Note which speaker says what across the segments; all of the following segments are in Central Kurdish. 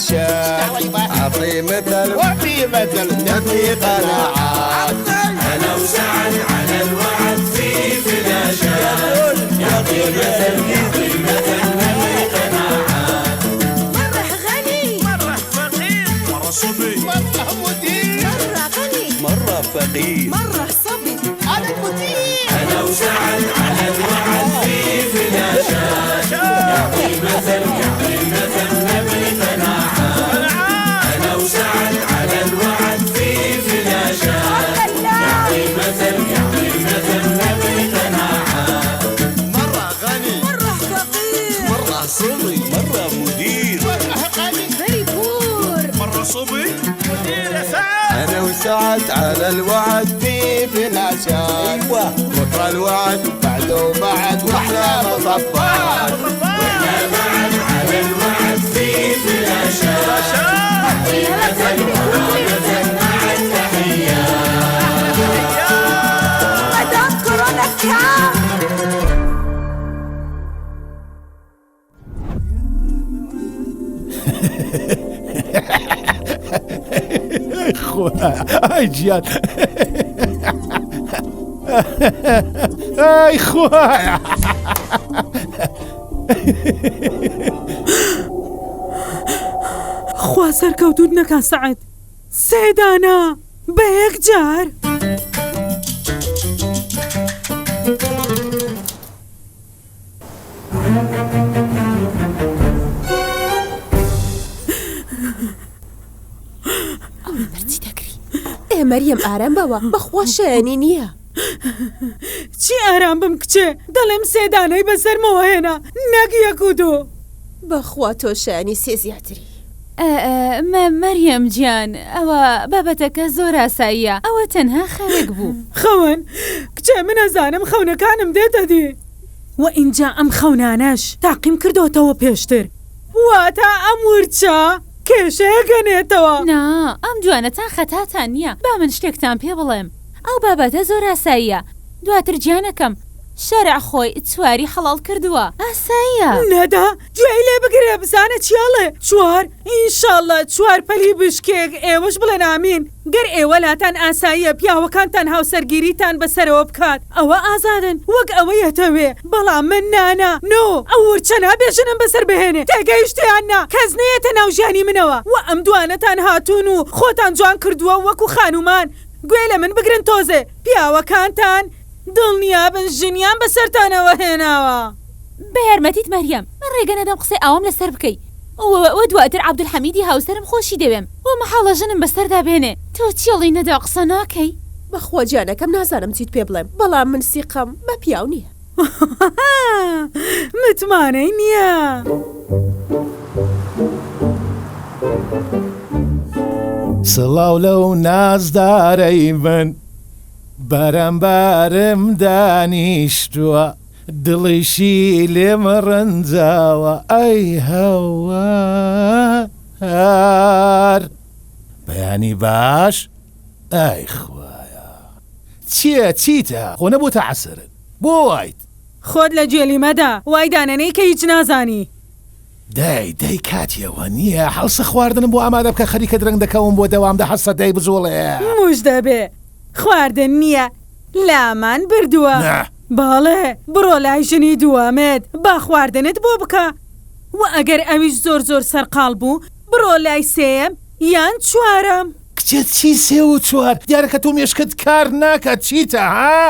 Speaker 1: الشام أعطي مثل وفي مثل نبي قناعات.
Speaker 2: أنا وسعد على الوعد في فلاشات، يعطي مثل نبي قناعات.
Speaker 3: مرة غني
Speaker 2: مرة فقير مرة صبي
Speaker 1: مرة مدير
Speaker 3: مرة غني
Speaker 1: مرة فقير
Speaker 3: مرة صبي
Speaker 1: أنا المدير.
Speaker 2: أنا وسعد على الوعد في فلاشات، يعطي مثل نبي قناعات. أنا وسعد على الوعد في فلاشات، يعطي مثل نبي قناعات.
Speaker 1: مرة غني
Speaker 3: مرة فقير
Speaker 1: مرة صبي مرة مدير مرة غني
Speaker 3: very poor
Speaker 2: مرة صبي مدير يا سعد.
Speaker 1: أنا وسعد على الوعد في فلاشات. أيوة بكرة الوعد بعده بعد وأحلى مطبات.
Speaker 2: وإحنا بعد على الوعد في فلاشات، يعطي مثل مع التحيات.
Speaker 3: مدام كورونا كام
Speaker 4: اي جيان اي خويا
Speaker 5: خوا سەرکەوتوت نەکا سەعەد سێدانە بە یەک جار.
Speaker 3: بەرچی دەکری مەریەم ئارام بەوە بەخوا شایانی نییە.
Speaker 5: چی ئارام بم کچێ دەڵێم سێدانەی بەسەرمەوە هێنا نەک یەک و دوو.
Speaker 3: بەخوا تۆ شایانی سێ زیاتری.
Speaker 6: مەریەم گیان ئەوە بابەتەکە زۆر ئاساییە، ئەوە تەنها خەرێک بوو.
Speaker 5: خەون کچێ من ئەزانم خەونەکانم دێتە دی و ئینجا ئەم خەونانەش تاقیم کردوتەوە پێشتر واتە ئەم ورچە کێشەیە گەنێتەوە.
Speaker 6: نا ئەم جوانەتان خەتاتان نییە، با من شتێکتان پێ بڵێم. ئەو بابەتە زۆر ئاساییە، دواتر گیانەکەم شەرع خۆی چواری حەڵاڵ کردووە، ئاساییە.
Speaker 5: نەدا گوێی لێ بگرێ بزانە چیاڵێ چوار ئینشاڵڵە چوار پەلی بشکێک ئێوەش بڵێن ئامین. گەر ئێوە لاتان ئاساییە پیاوەکانتان هاوسەرگیریتان بەسەرەوە بکات ئەوە ئازادن وەک ئەوە یەتەوێ. بەڵام من نانا نۆ ئەو ورچە نابێژنم بەسەر بهێنێ تێگەیشتیان نا کەس نەیەتە ناو ژیانی منەوە و ئەم دوانەتان هاتوون و خۆتان جوان کردووە وەکو خانومان. گوێ لە من بگرن تۆزێ پیاوەکانتان دڵنیابن ژنیان بەسەرتانەوە هێناوە.
Speaker 6: بە یارمەتیت مەریەم من ڕێگە نەدەم قسەی ئەوم لەسەر بکەی وە دواتر عەبدولحەمیدی هاوسەرم خۆشی دەوێم و مەحاڵە ژنم بەسەردا بێنێ. تۆ چیڵی نەدا قسە ناکەی؟
Speaker 3: بەخوا گیانەکەم نازانم چیت پێ بڵێم بەڵام من سیقم بە پیاو نییە.
Speaker 5: متمانەی نییە.
Speaker 4: سڵاو لەو نازدارەی من بەرەمبارم دانیشتووە دڵیشی لێم ڕەنجاوە ئەی هەوار بەیانی باش ئەی خوایە چییە چیتە خۆ نەبوو تا عەسرن بۆ وایت
Speaker 5: خۆت لە گوێلی مەدا وای دانەنەی کە هیچ نازانی.
Speaker 4: دەی کاتیەوە نییە هەڵسە خواردنم بۆ ئامادە بکە خەریکە درەنگ دەکەوم بۆ دەوامدا حەسە دەی بزۆڵێ
Speaker 5: موش دەبێ خواردن نییە لامان بردووە. باڵێ بڕۆ لای ژنی دووەمێت با خواردنت بۆ بکە و ئەگەر ئەویش زۆر سەرقاڵ بوو بڕۆ لای سێم یان چوارم.
Speaker 4: کچێت چی سێ و چوار دیارەکە تۆ مێشکت کار ناکات چیتە ها؟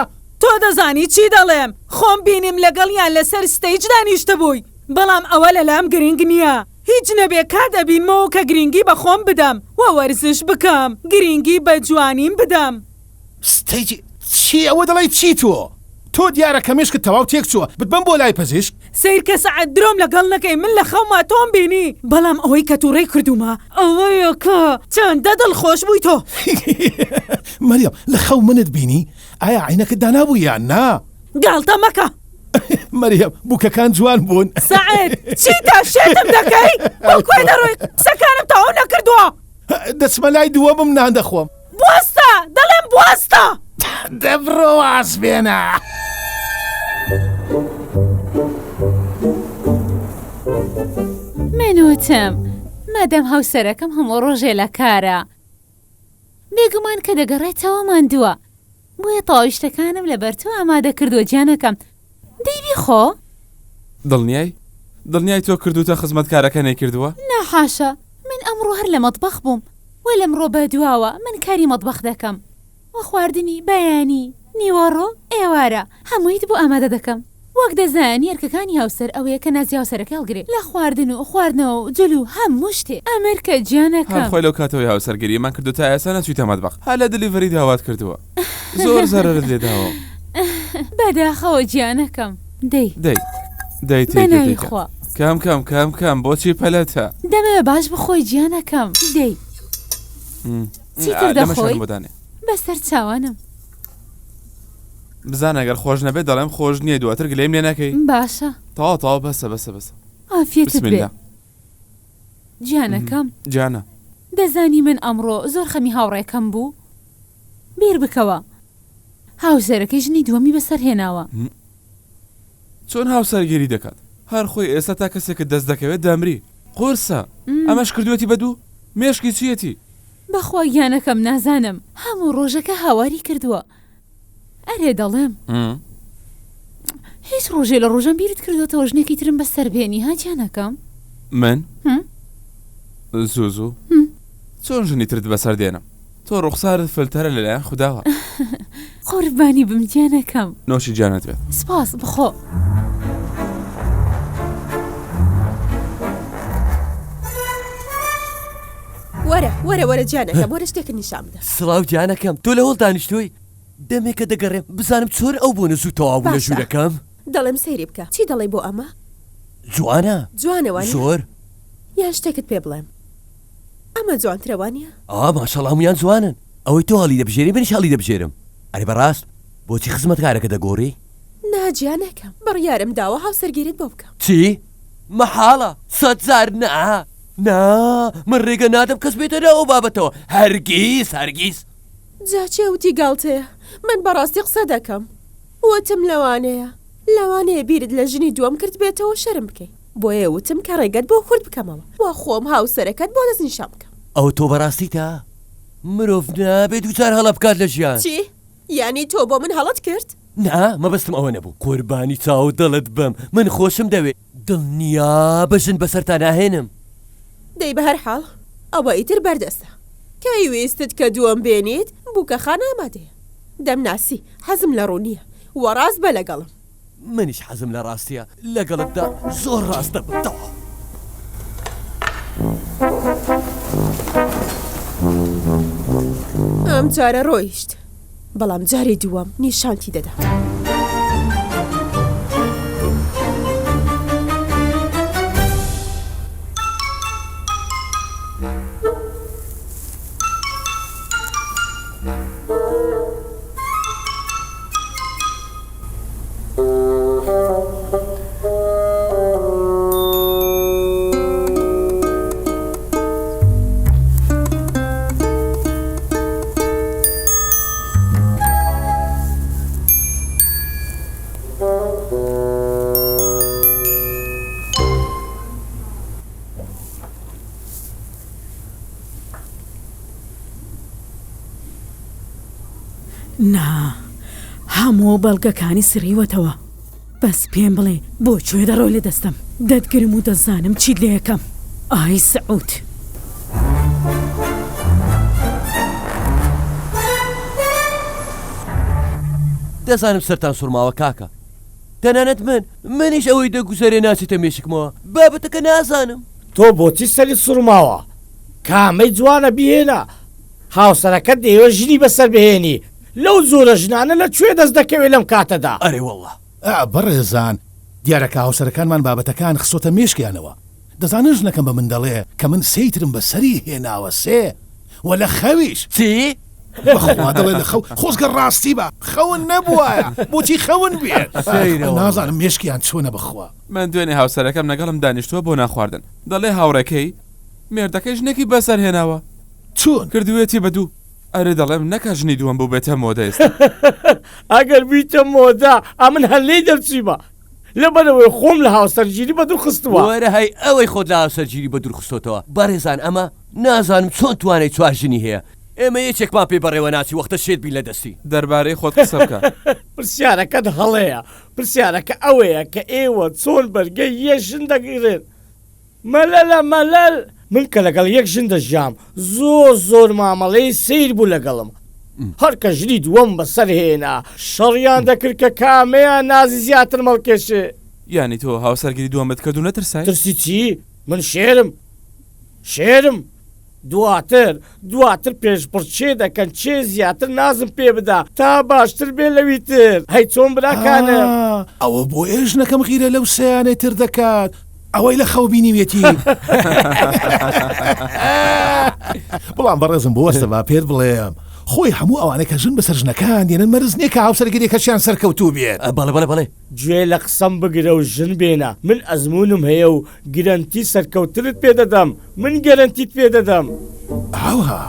Speaker 5: تۆ دەزانی چی دەڵێم خۆم بینیم لەگەڵیان لەسەر ستەیج دانیشتە بووی بەڵام ئەوە لەلام گرنگ نییە هیچ نەبێ کات دەبینمەوە کە گرنگی بە خۆم بدەم و وەرزش بکەم گرنگی بە جوانیم بدەم.
Speaker 4: ستەیج چی ئەوە دەڵی چی تۆ؟ تۆ دیارەکە مێشکت تەواو تێک چووە بتبەم بۆ لای پزیشک
Speaker 5: سیر کە سەعەت درۆم لەگەڵ نەکەی من لە خەوما تۆم بینی بەڵام ئەوەی کە تووڕێی کردومە ئەوەیە کە چەندە دڵخۆش بووی تۆ.
Speaker 4: مەریەم لە خەو منت بینی ئایا عینەکەت دانابوو یان نا؟
Speaker 5: گاڵتە مەکە
Speaker 4: مەریەم بووکەکان جوان بوون.
Speaker 5: سەعەد چیتە شێتم دەکەی بۆ کوێ دەڕۆی قسەکانم تەواو نەکردووە.
Speaker 4: دەچمە لای دووەمم نان دەخۆم.
Speaker 5: بوەستە دەڵێم بوەستە
Speaker 4: دەبڕۆ واز بێنە.
Speaker 6: منوتم مادەم هاوسەرەکەم هەموو ڕۆژێ لە کارە بێگومان کە دەگەڕێتەوە ماندووە بۆیە تەواویشتەکانم لە بەرتۆ ئامادە کردووە گیانەکەم دەیبی خۆ؟
Speaker 7: دڵنیای تۆ کردوتە خزمەتکارەکە نەیکردووە؟
Speaker 6: ناحاشە من ئەمڕۆ هەر لە مەطبەخ بووم وە لەمڕۆ بەدواوە من کاری مەطبەخ دەکەم وە خواردنی بەیانی نیوەڕۆ ئێوارە هەموویت بۆ ئامادە دەکەم وەک دەزانی یەرکەکانی هاوسەر ئەوەیە کە نازی هاوسەرەکە هەڵگرێت لە خواردن و خواردنەوە و جلو هەموو شتێ ئەمریکە گیانەکەم
Speaker 7: خۆی لەو کاتەوەی هاوسەرگیریمان کردو تا ئێستا نەچوویتە مەطبەخ هە لە دلیڤەری داوات کردووە زۆر زەرەرت لێداوە
Speaker 6: بەداخەوە گیانەکەم
Speaker 7: دەی
Speaker 6: بەناوی خوا
Speaker 7: کام بۆچی پەلەتە
Speaker 6: دەمەوێت باش بخۆی گیانەکەم دەی چیتر دەخۆی بەسەر چاوانم
Speaker 7: بزان ئەگەر خۆش نەبێت دەڵێم خۆش نییە دواتر گلەیم لێ نەکەی
Speaker 6: باشە
Speaker 7: تاوا بەسە
Speaker 6: ئافیەتت بێ گیانەکەم
Speaker 7: جانە
Speaker 6: دەزانی من ئەمڕۆ زۆر خەمی هاوڕێکەم بوو بیر بکەوە هاوسەرەکەی ژنی دووەمی بەسەر هێناوە
Speaker 7: چۆن هاوسەرگیری دەکات هەر خۆی ئێستا تا کەسێکە دەست دەکەوێت دەمری قورسە ئەمەش کردوەتی بەدوو مێشکی چیەتی
Speaker 6: بەخوا گیانەکەم نازانم هەموو ڕۆژەکە هاواری کردووە ئەرێ دەڵێم هیچ ڕۆژێ لە ڕۆژەم بیرت کردوێتەوە ژنێکی ترم بەسەر بێنی ها گیانەکەم
Speaker 7: من زوو چۆن ژنی ترت بەسەر دێنم تۆ ڕوخسارت فلتەرە لەلایەن خودداوە
Speaker 6: قوربانی بم گیانەکەم
Speaker 7: نۆشی جانت بێت
Speaker 6: سپاس بخۆ
Speaker 3: وەرە گیانەکەم وەرە شتێکە نیشان بدە
Speaker 8: سڵاو گیانەکەم تۆ لە هەڵ دانیشتووی دەمێکە دەگەڕێم بزانم چۆر ئەو بوونە زوو تەواو بوو لە ژوورەکەم
Speaker 3: دەڵێم سەیری بکە چی دەڵێ بۆ ئەمە
Speaker 8: جوانە
Speaker 3: زۆر یان شتێکت پێ بڵێم ئەمە جوانترەوانیە
Speaker 8: ماشەڵڵا هەمویان جوانن ئەوەی تۆ هەڵی دەبژێری منیش هەڵی دەبژێرم ئەرێ بەڕاست بۆچی خزمەتکارەکە دەگۆڕی
Speaker 3: ناگیانەکەم بڕیارم داوە هاوسەرگیریت بۆ بکەم
Speaker 8: چی مەحاڵە 100,000 نا من ڕێگە نادەم کەس بێتە ئەو بابەتەوە هەرگیز
Speaker 3: جاچێ وتی گاڵتەیە من بەڕاستی قسە دەکەم وتم لەوانەیە بیرت لە ژنی دووەم کرد بێتەوە شەرم بکەی بۆیە وتم کە ڕێگەت بۆ خورد بکەمەوە وا خۆم هاوسەرەکەت بۆ دەست نیشان بکەم
Speaker 8: ئەو تۆ بەڕاستی تا مرۆڤ نابێت دووچار هەڵە بکات لە ژیان
Speaker 3: چی؟ یعنی تۆ بۆ من هەڵت کرد؟
Speaker 8: مەبەستم ئەوە نەبوو قوربانی چاو دڵت بم من خۆشم دەوێت دڵنیا بەژن بەسەرتا ناهێنم
Speaker 3: دەی بە هەر حاڵ ئەوە ئیتر بەردەستە کەی ویستت کە دووەم بێنیت بووکەخان ئامادەیە دەمناسی حەزم لە ڕوونیە وەڕاست بە لەگەڵم
Speaker 8: منیش حەزم لە ڕاستیە لەگەڵتدا زۆر ڕاستە بتەوە
Speaker 3: ئەم جارە ڕۆیشت بەڵام جاری دووەم نیشانتی دەدەم
Speaker 5: هەموو بەڵگەکانی سریوەتەوە بەس پێم بڵێ بۆ کوێ دەڕۆی لە دەستم دەتگرم و دەزانم چیت لێ یەکەم ئای سەعود
Speaker 8: دەزانم سەرتان سوورماوە کاکە تەنانەت منیش ئەوەی دەگوزارێ ناچێتە مێشکمەوە بابەتەکە نازانم
Speaker 9: تۆ بۆچی سەری سوورماوە کامەی جوانە بهێنە هاوسەرەکەت دەیەوە ژنی بەسەر بهێنی لەو زۆرە ژنانە لەکوێ دەست دەکەوێت لەم کاتەدا
Speaker 8: ئەرێ وەڵڵا
Speaker 4: بەڕێزان دیارەکە هاوسەرەکانمان بابەتەکان خسۆتە مێشکیانەوە دەزانن ژنەکەم بە من دەڵێ کە من سەیترم بەسەری هێناوە سێ و لە خەویش
Speaker 8: چی؟
Speaker 4: بەخوا دەڵێ لە خەو خۆزگە ڕاستی بە خەون نەبووایە بۆچی خەون بێت نازانم مێشکیان چۆنە بخوا
Speaker 7: من دوێنێ هاوسەرەکەم لەگەڵم دانیشتووە بۆ ناخواردن دەڵێ هاوڕێکەی مێردەکەی ژنێکی بەسەر هێناوە
Speaker 4: چۆن
Speaker 7: کردوێتی بەدوو ئەرێ دەڵێم نەکە ژنی دووەم بوو بێتە مۆدە ئێستا
Speaker 9: ئەگەر بیتە مۆدا ئەمن هەلەی دەرچیمە لەبەرەوەی خۆم لە هاوسەرگیری بە دوورخستووە.
Speaker 8: وەرە هەی ئەوەی خۆت لە هاوسەرگیری بە دوورخستۆتەوە. بەڕێزان ئەمە نازانم چۆن توانێت چوارژنی هەیە. ئێمە یەکێکمان پێ بەڕێوە ناچی وەختە شێت بی لە دەستی.
Speaker 7: دەربارەی خۆت قسە بکە.
Speaker 9: پرسیارەکەت هەڵەیە. پرسیارەکە ئەوەیە کە ئێوە چۆن بەرگەی یەک ژن دەگیرن. مەلەلە مەلەل من کە لەگەڵ یەک ژن دەژیام زۆر مامەڵەی سیر بوو لەگەڵم. هەر کە ژنی دووەم بەسەر هێنا شەڕیان دەکرد کە کامەیان نازی زیاتر مەڵکێشێ.
Speaker 7: یانی تۆ هاوسەرگیری دووەمت کردو نەترسای؟
Speaker 9: ترسی چی؟ من شێرم دواتر پێشبڕچێ دەکەن چێ زیاتر نازم پێ بدا تا باشتر بێ لەویتر. هەی چۆن براکانم
Speaker 4: ئەوە بۆ ئێژ نەکەم غیرە لەو سیانەی تر دەکات ئەوەی لە خەو بینیوێتی. بەڵام بەڕێزم بۆ وەستە با پێت بڵێم خۆی هەموو ئەوانە کە ژن بەسەر ژنەکان دێنن مەرز نییە کە هاوسەرگیریەکەشیان سەرکەوتوو بێت.
Speaker 8: بەڵێ
Speaker 9: گوێ لە قسەم بگرە و ژن بێنە. من ئەزمونم هەیە و گرنتی سەرکەوترت پێ دەدەم. من گەرنتیت پێ دەدەم.
Speaker 4: ئاوها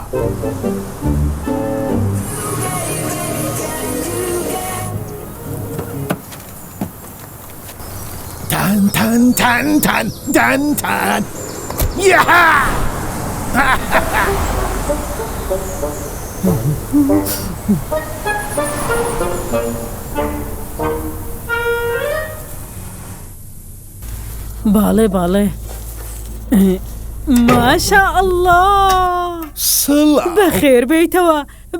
Speaker 4: تان یاها
Speaker 5: باڵێ ماشا الله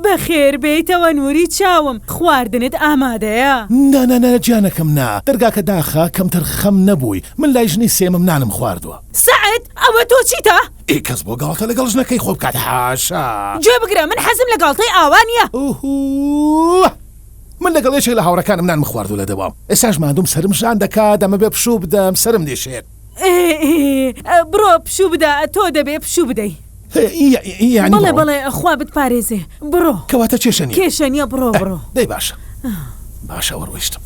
Speaker 5: بەخێر بیتەوە نووری چاوم خواردنت ئامادەیە.
Speaker 4: نانە جانەکەم نا دەرگاکە داخە کەمتر خەم نەبووی من لای ژنی سێمم نانم خواردووە.
Speaker 5: سعد ئەوە تۆ چیتە؟
Speaker 4: کەس بۆ گاڵتە لەگەڵ ژنەکەی خۆ بکات حاشا.
Speaker 5: گوێ بگرە من حەزم لە گاڵتەی ئاوانیە.
Speaker 4: من لەگەڵ یەکێک لە هاوڕەکانم نانم خواردوو لە دەوام. ئێستاش مادوم سرم ژان دەکات دەمە بێ پشوو بدەم سرم دێشێت.
Speaker 5: بڕۆ پشوو بدە تۆ دەبێ پشوو بدەی. بەڵێ خوا بتپارێزێ بڕۆ.
Speaker 4: کەواتە
Speaker 5: کێشەنیە بڕۆ
Speaker 4: دەی باشە وەڕۆیشتم.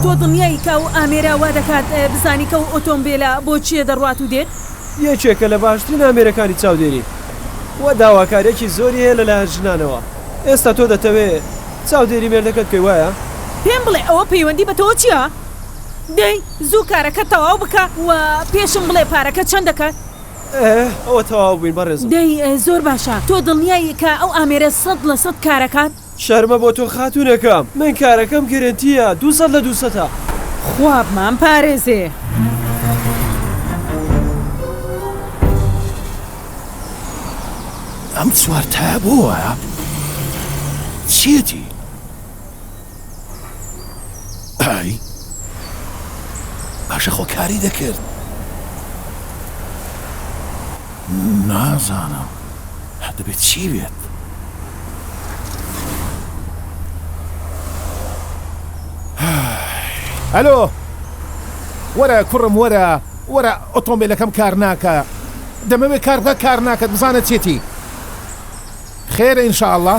Speaker 5: تۆ دڵنیایی کە و ئامێرا وا دەکات بزانی کە و ئۆتۆمبیلە بۆ چیە دەڕوات و دێت؟
Speaker 10: یەکێکە لە باشترین ئامێرەکانی چاودێری وە داواکارێکی زۆری هەیە لەلایەن ژنانەوە. ئێستا تۆ دەتەوێت چاودێری مێردەکەت پێی وایە؟
Speaker 5: پێم بڵێ ئەوە پەیوەندی بە تۆ چییە؟ دەی زوو کارەکە تەواو بکە و پێشم بڵێ پارەکە چەند دەکات؟
Speaker 10: ئەوە تەواو بووین بەڕێزم.
Speaker 5: دەی زۆر باشە تۆ دڵنیایی کە ئەو ئامێرە 100% کارەکات؟
Speaker 10: شەرمە بۆ تۆ خاتوونەکەم من کارەکەم گرنتیە 200 لە 200.
Speaker 5: خوابمان پارێزێ.
Speaker 4: ئەم چوارتە بۆوە چیەتی؟ ئای باشە خۆکاری دەکرد. نازانم دەبێت چی بێت. ئەلۆ وەرە کوڕم وەرە ئۆتۆمبیلەکەم کار ناکە دەمەوێت کار بکە کار ناکەت بزانە چێتی. خێرە ئینشاءڵڵا.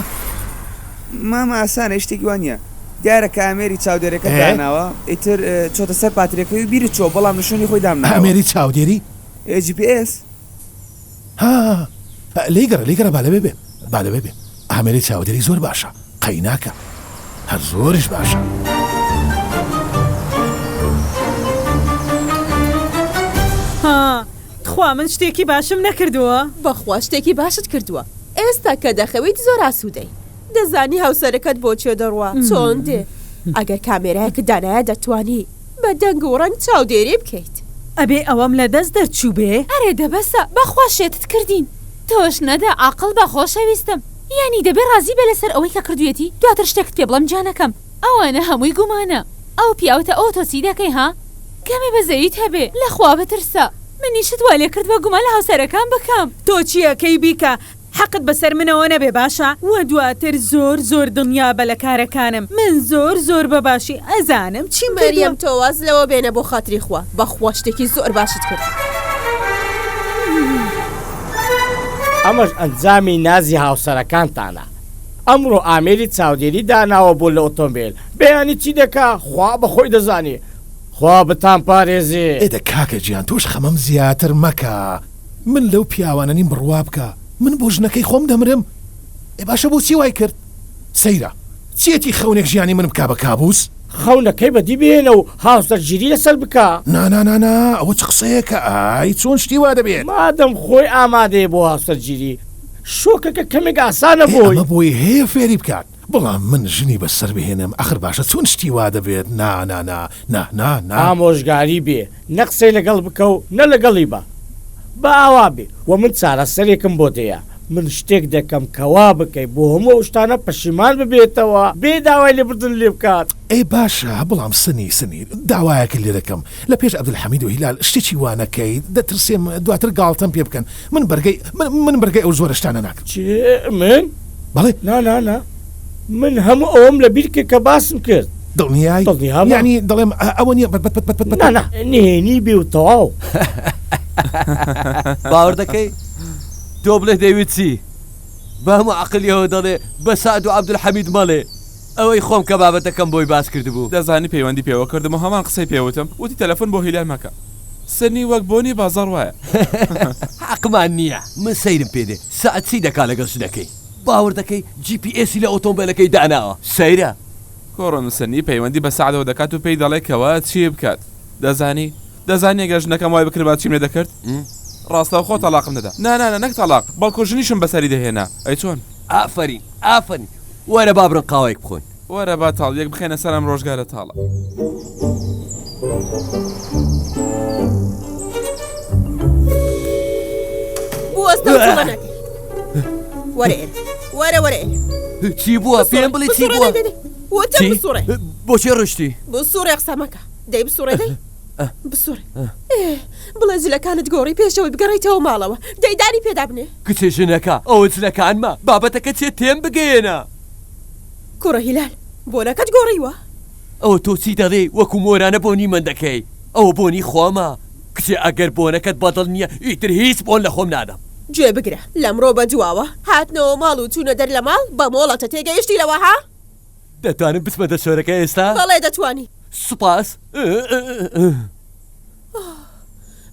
Speaker 11: مامە ئاسانە شتێکی وانە دیارە کە ئامێری چاودێرەکە داناوە ئیتر چۆتە سەر پاترەکەی و بیرت چۆ بەڵام نشانی خۆی دامناوە.
Speaker 4: ئامێری چاودێری
Speaker 11: GPS
Speaker 4: لێگەرە با لەوێ بێ ئامێری چاودێری زۆر باشە قەی ناکە هەر زۆریش باشە.
Speaker 5: خوا من شتێکی باشم نەکردووە.
Speaker 3: بەخوا شتێکی باشت کردووە. ئێستا کە دەخەویت زۆر ئاسوودەی دەزانی هاوسەرەکەت بۆ چێ دەڕوە چۆن دێ. ئەگەر کامێرایەکە دانایە دەتوانی بە دەنگ و ڕەنگ چاودێری بکەیت.
Speaker 5: ئەبێ ئەوەم لە دەست دەرچوو بێ.
Speaker 6: ئەرێ دەبەسە بەخوا شێتت کردین تۆش نەدا عاقڵ بە خۆشەویستم یانی دەبێ ڕازی بێ لەسەر ئەوەی کە کردوێتی دواتر شتێکت پێ بڵم جانەکەم ئەوانە هەمووی گومانە ئەو پیاوتە ئەو تۆچی دەکەی ها کەمێ بەزەیت هەبێ لەخوا بترسە منیشت وا لێ کردوە گومان لە هاوسەرەکان بکەم.
Speaker 5: تۆ چیەکەی بیکە حەقت بەسەر منەوە نەبێ باشە وە دواتر زۆر دڵنیا بە لە کارەکانم من زۆر بەباشی ئەزانم چی
Speaker 3: مەریەم تۆ واز لەوە بێنە بۆ خاتری خوا بەخوا شتێکی زۆر باشت کرد.
Speaker 9: ئەمەش ئەنجامی نازی هاوسەرەکانتانە. ئەمڕۆ ئامێری چاودێری داناوە بۆ لە ئۆتۆمبیل بەیانی چی دەکا خوا بەخۆی دەزانی. خوا بتان پارێزێ.
Speaker 4: ئێدە کاکە گیان تۆش خەمەم زیاتر مەکە من لەو پیاوانە نیم بڕوا بکە من بۆ ژنەکەی خۆم دەمرم ئێ باشە بۆ چی وای کرد سەیرە چێتی خەونێک ژیانی من بکا بە کابوس
Speaker 9: خەونەکەی بەدی بێنە و هاوسەرگیری لەسەر بکە.
Speaker 4: نانانانا ئەوە چ قسەیەکە ئای چۆن شتی وا دەبێت
Speaker 9: مادەم خۆی ئامادەیە بۆ هاوسەرگیری شۆکەکە کەمێک ئاسانە بۆی
Speaker 4: ئەمە بۆی هەیە فێری بکات بەڵام من ژنی بەسەر بهێنم ئەخر باشە چۆن شتی وا دەبێت نا
Speaker 9: ئامۆژگاری بێ نەقسەی لەگەڵ بکە و نە لەگەڵی بە ئاوا بێ و من چارەسەرێکم بۆ دەیە من شتێک دەکەم کەوا بکەی بۆ هەموو شتانە پەشیمان ببێتەوە بێ داوای لێبردن لێ بکات.
Speaker 4: ئەی باشە بەڵام سنی داوایەکە لێ دەکەم لە پێش عەبدولحەمید و هیلال شتێکی وانەکەی دەترسێم دواتر گاڵتەم پێ بکەن من بەرگەی ئەو زۆرە شتانە ناکەم.
Speaker 9: چێ من؟
Speaker 4: بەڵێ
Speaker 9: نا من هەموو ئەوم لە بیرکە کە باسم کرد.
Speaker 4: دڵنیایی یعنی دەڵێم ئەوە نییە
Speaker 9: نێنی بێ و تەواو.
Speaker 8: باوەڕ دەکەی تۆ بڵێ دەیوێت چی بە هەموو عەقلیەوە دەڵێ بە سعد و عەبدولحەمید مەڵێ ئەوەی خۆم کە بابەتەکەم بۆی باس کردبوو.
Speaker 7: دەزانی پەیوەندی پێوە کردم و هەمان قسەی پێوتم وتی تەلەفۆن بۆ هیلال مەکە سنی وەک بۆنی بازاڕ وایە.
Speaker 8: حەقمان نییە من سەیرم پێدێ سعد چی دەکا لەگەڵ ژنەکەی باوەڕ دەکەی GPS لە ئۆتۆمبیلەکەی داناوە سەیرە
Speaker 7: کۆڕۆن سنی پەیوەندی بە سعدەوە دەکات و پێی دەڵێ کەوا چی بکات دەزانی ئەگەر ژنەکەم وای بکرد با چیم لێ دەکرد ڕاستەوە خۆ تەلاقم دەدا نانانە نەک تەلاق بەڵکو ژنیشم بەسەری دەهێنا ئەی چۆن
Speaker 8: ئافرین وەرە بابرن قاوەیەک بخۆین
Speaker 7: وەرە با تاڵ یەک بخێنە سەرم ڕۆژگارە تاڵە.
Speaker 3: وەرە
Speaker 8: چی بووە پێم بڵێ چی بووە بۆچێ ڕشتی
Speaker 3: بۆ سوورێ قسە مەکە دەی بسوڕێ دەی بسوڕێ بڵێ جلەکانت گۆڕی پێشەوەی بگەڕیتەوە ماڵەوە دەیدانی پێدا بنێ
Speaker 8: کچێ ژنەکە ئەوە جلەکانمە بابەتەکە چێ تێم بگەێنە
Speaker 3: کوڕە هیلال بۆنەکەت گۆڕیوە
Speaker 8: ئەوە تۆ چی دەڵێ وەکو مۆرانە بۆنی من دەکەی ئەوە بۆنی خۆمە کچێ ئەگەر بۆنەکەت بەدڵ نییە ئیتر هیچ بۆن لە خۆم نادەم.
Speaker 3: گوێ بگرە لەمڕۆ بە دواوە هاتنەوە ماڵ و چوونە دەر لە ماڵ بە مۆڵەتە تێگەیشتی لەوە ها
Speaker 8: دەتوانم بچمە دەشۆرەکە ئێستا؟
Speaker 3: بەڵێ دەتوانی.
Speaker 8: سوپاس.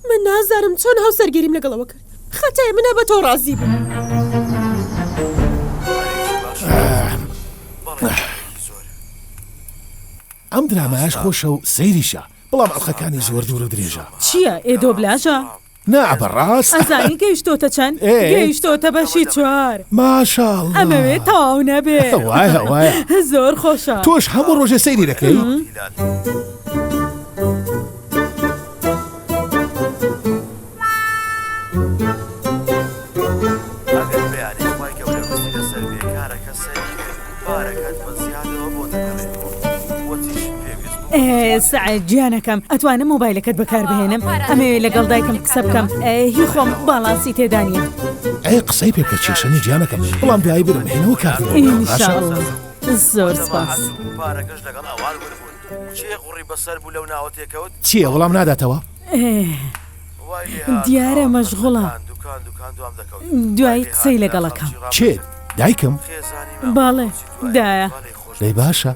Speaker 3: من نازانم چۆن هاوسەرگیریم لەگەڵەوە کرد خەتای منە بە تۆ ڕازی بوو.
Speaker 4: ئەم درامایش خۆشە و سەیریشە بەڵام ئەڵخەکانی زۆر دوور و درێژە.
Speaker 5: چییە ئێدۆ بلاژە؟
Speaker 4: نابڕاست
Speaker 5: ئەزانی گەیشتۆتە چەند؟ گەیشتۆتە بەشی 4
Speaker 4: ماشاءڵڵا
Speaker 5: ئەمەوێت تەواو نەبێ
Speaker 4: وایە
Speaker 5: زۆر خۆشە
Speaker 4: تۆش هەموو ڕۆژێ سەیری دەکەی؟
Speaker 5: سعد گیانەکەم ئەتوانم مۆبایلەکەت بەکار بهێنم ئەمەوێ لەگەڵ دایکم قسە بکەم هی خۆم باڵانسی تێدانە
Speaker 4: ئەی قسەی پێ بکە کێشەنی گیانەکەم بەڵام دوایی برم هێنەوە کار
Speaker 5: زۆر سپاس
Speaker 4: چییە وەڵام ناداتەوە؟
Speaker 5: دیارە مەشغوڵە دوایی قسەی لەگەڵەکەم
Speaker 4: چێت دایکم؟
Speaker 5: باڵێ دایە
Speaker 4: دەی باشە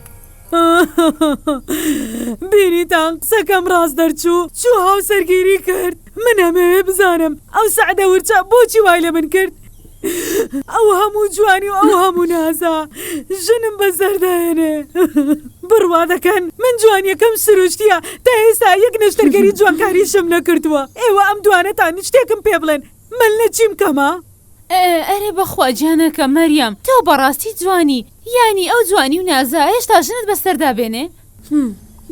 Speaker 5: بینیتان قسەکەم ڕاست دەرچوو چوو هاوسەرگیری کرد من ئەمەوێ بزانم ئەو سەعدە ورچە بۆچی وای لە من کرد ئەو هەموو جوانی و ئەو هەموو نازا ژنم بەسەردایێنێ بڕوا دەکەن من جوانیەکەم سروشتیە تا ئێستا یەک نەشتەرگەری جوانکاریشم نەکردووە ئێوە ئەم دوانەتان شتێکم پێ بڵێن من لە چیم کەمە؟
Speaker 6: ئەرێ بەخوا گیانەکە مەریەم تۆ بەڕاستی جوانی یانی ئەو جوانی و نازا هێشتا ژنت بەسەردا بێنێ؟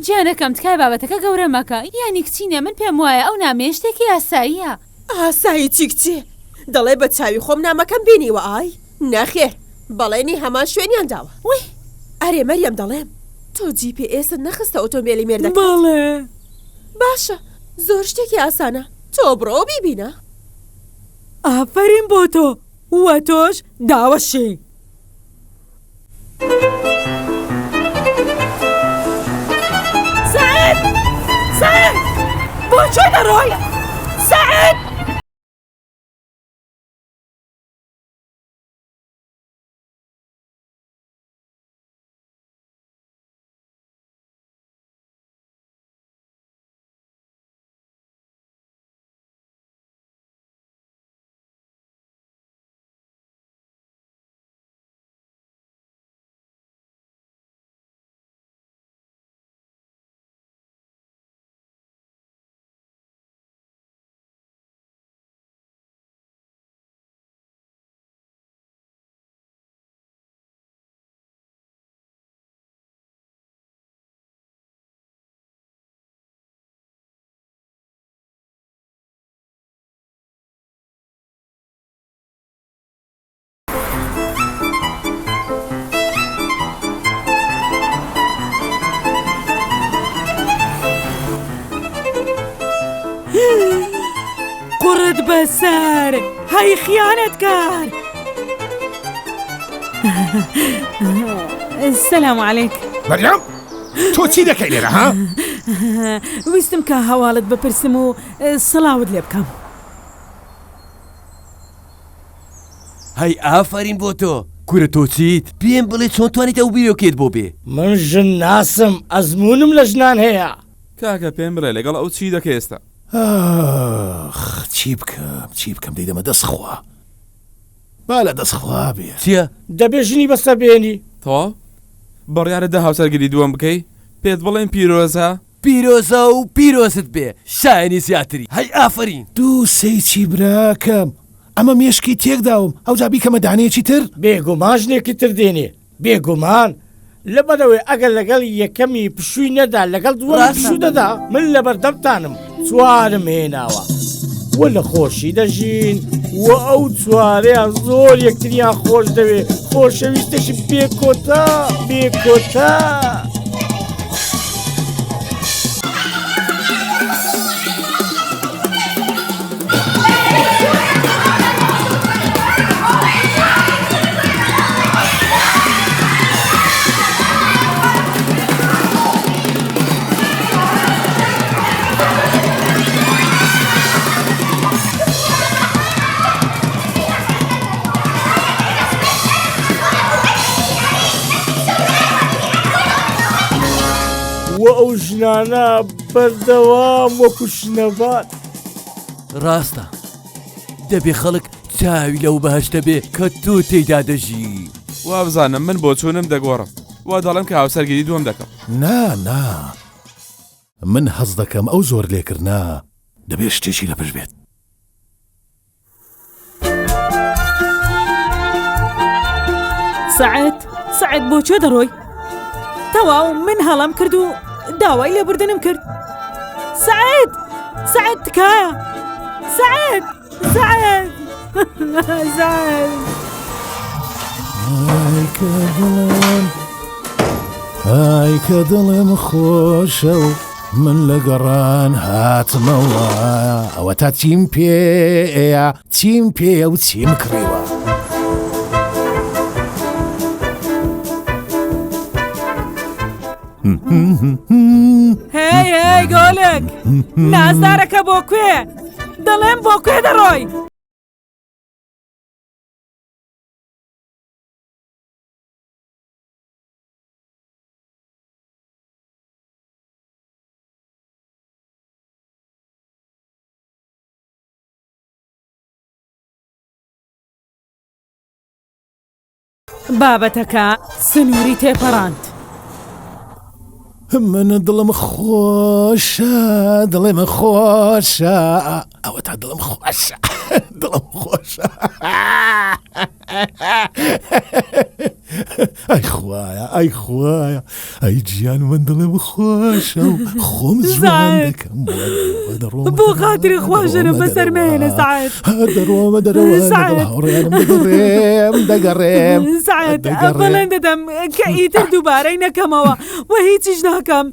Speaker 6: گیانەکەم تکای بابەتەکە گەورە مەکە یانی کچینە من پێم وایە ئەو نامەیە شتێکی ئاساییە.
Speaker 3: ئاسایی چی کچێ؟ دەڵێ بە چاوی خۆم نامەکەم بینیوە ئای نەخێر بەڵێنی هەمان شوێنیان داوە وی ئەرێ مەریەم دەڵێم تۆ GPS نەخستە ئۆتۆمبیلی مێردەکەت؟
Speaker 5: بەڵێ
Speaker 3: باشە زۆر شتێکی ئاسانە تۆ بڕۆ بیبینە.
Speaker 5: ئافرین بۆ تۆ وە تۆش داوەشی سعد بۆ چۆ دەڕۆی؟ سعد بەسەر هەی خیانەتکار سەلام عەلەیک
Speaker 4: مەریەم تۆ چی دەکەی لێرە ها؟
Speaker 5: ویستم کە هەواڵت بپرسم و سڵاوت لێ بکەم
Speaker 8: هەی ئافرین بۆ تۆ کورە تۆ چیت پێم بڵێ چۆن توانیت ئەو بیرۆکێت بۆ بێ
Speaker 9: من ژن ناسم ئەزمونم لە ژنان هەیە
Speaker 7: کاکە پێم بڵێ لەگەڵ ئەو چی دەکە ئێستا
Speaker 4: چی بکەم دەیدەمە دەستخوا با لە دەستخوا بێ
Speaker 8: چییە؟
Speaker 9: دەبێ ژنی بەسە بێنی
Speaker 7: تۆ بڕیارە دە هاوسەرگیری دووەم بکەی پێت بڵێن پیرۆزە
Speaker 8: پیرۆزە و پیرۆزت بێ شایانی زیاتری هەی ئافرین
Speaker 4: دوو سەیچی براکەم ئەمە مێشکی تێکداوم ئەو جابی کەمە دانەیەکی تر
Speaker 9: بێگومان ژنێکی تر دێنێ بێگومان لە بەدەوەی ئەگەر لەگەڵ یەکەمی پشووی نەدا لەگەڵ دووەم پشوو دەدا من لە بەردەمتانم چوارم هێناوە وە لە خۆشی دەژین وە ئەو چوارەیان زۆر یەکتریان خۆش دەوێ خۆشەویستێکی بێکۆتا بێکۆتا وە ئەو ژنانە بەردەوام وەکو شنەبات
Speaker 8: ڕاستە دەبێ خەڵک چاوی لەو بەهەشتە بێ کە تۆ تێیدا دەژی
Speaker 7: وا بزانم من بۆ چوونم دەگۆڕم وا دەڵێم کە هاوسەرگیری دووەم دەکەم
Speaker 4: نا من هەز دەکەم ئەو زۆر لێکردنا دەبێ شتێکی لەپش بێت
Speaker 5: سەعید بۆ چێ دەڕۆی تەواو من هەڵام کرد و داوای لێبوردنم کرد سەعید تکایە سەعید
Speaker 4: ئای کە دڵم خۆشە و من لە گەڕان هاتمەوە ئەوە تا چیم پێەیە چیم پێە و چیم کڕیوە
Speaker 5: هەی گۆلێک نازدارەکە بۆ کوێ دەڵێم بۆ کوێ دەڕۆی بابەتەکە سنووری تێپەڕاند
Speaker 4: من دڵم خۆشە ئەوە تا دڵم خۆشە ئای خوایە ئەی گیان من دڵم خۆشە و خۆم زوان دەکەم
Speaker 5: بۆ خاتری خۆشنم بەسەرمێنە سەعید
Speaker 4: دەڕۆمە دەرەوە هاوڕێنم دەگەڕێم
Speaker 5: سەعید بەڵێن دەدەم کە ئیتر دووبارەی نەکەمەوە و هیچیش ناکەم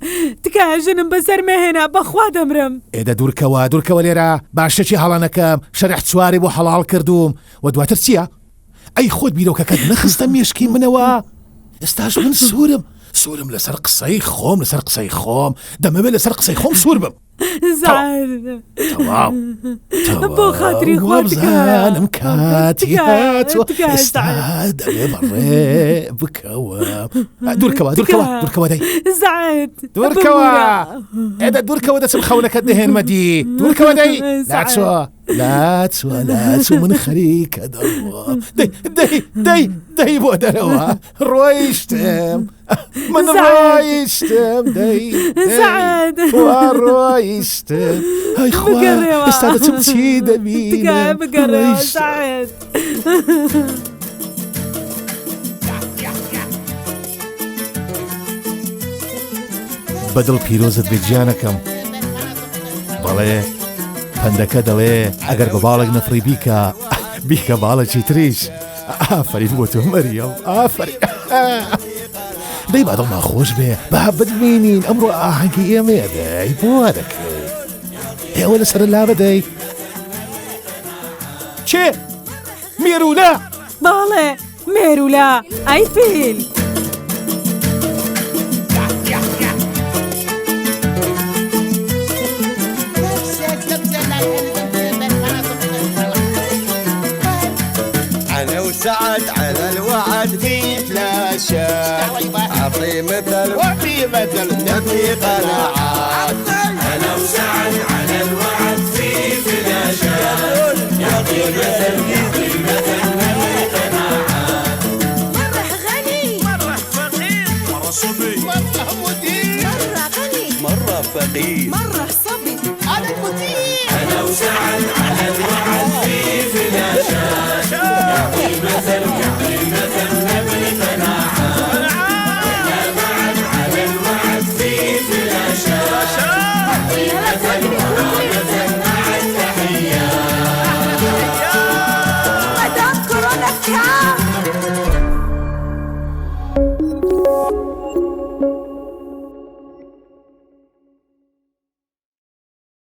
Speaker 5: تکایە ژنم بەسەرمێهێنا بەخوا دەمرم
Speaker 4: ئێدە دوورکەوە لێرە باشەکی هەڵانەکەم شەرح چواری بۆ هەڵال کردوم و دواتر چییە؟ ئەی خۆت بیرۆکەکەت نەخستە مێشکی منەوە ئێستاش من سوورم لەسەر قسەی خۆم دەمەوێت لەسەر قسەی خۆم سوور بم
Speaker 5: بۆ خاتری خۆ
Speaker 4: بزانم کاتی هاتووە ئێستا دەبێ بەڕێ بکەوە دوورکەوە دەی دوورکەوە ئێدە دوورکەوە دەچم خەونەکەت دەهێنمە دی دوورکەوە دەی لاچوە من خەریکە دەڕوە دەی بۆ دەرەوە ڕۆیشتم من ڕۆیشتم دەی ڕۆیشتم ئەی خوا ئێستا دەچم چی دەبینم بەدڵ پیرۆزت بێ گیانەکەم بەڵێ پەندەکە دەڵێ ئەگەر بە باڵێک نەفڕی بیکە باڵێکی تریش ئافرین بۆ تۆ مەریەم ئافرین دەی بادڵ ناخۆش بێ با بتبینین ئەمڕۆ ئاهەنگی ئێمە دەی بۆ دەکەی ئێوە لەسەر لا بەدەی چێ مێرولا
Speaker 5: باڵێ مێرولا ئایفیل
Speaker 1: أنا وسعد على الوعد في فلاشة أعطي مثل وفي مثل نبي قناعات
Speaker 2: أنا وسعد على الوعد في فلاشة يعطي مثل نبي قناعات
Speaker 12: مرة غني
Speaker 2: مرة فقير مرة صبي
Speaker 12: مرة مدير مرة غني
Speaker 1: مرة فقير